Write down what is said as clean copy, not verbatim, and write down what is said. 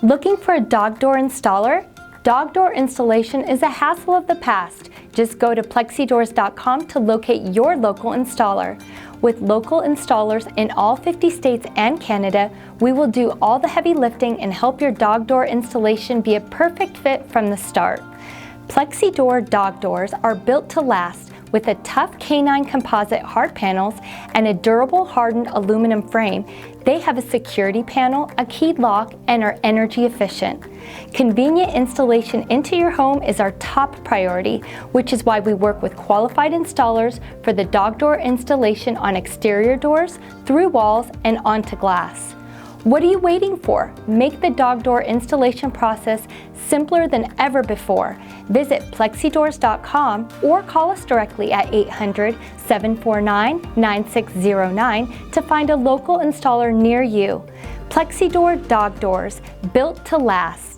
Looking for a dog door installer? Dog door installation is a hassle of the past. Just go to plexidoors.com to locate your local installer. With local installers in all 50 states and Canada, we will do all the heavy lifting and help your dog door installation be a perfect fit from the start. Plexidoor dog doors are built to last with a tough canine composite hard panels and a durable hardened aluminum frame. They have a security panel, a keyed lock, and are energy efficient. Convenient installation into your home is our top priority, which is why we work with qualified installers for the dog door installation on exterior doors, through walls, and onto glass. What are you waiting for? Make the dog door installation process simpler than ever before. Visit plexidoors.com or call us directly at 800-749-9609 to find a local installer near you. Plexidoor Dog Doors, built to last.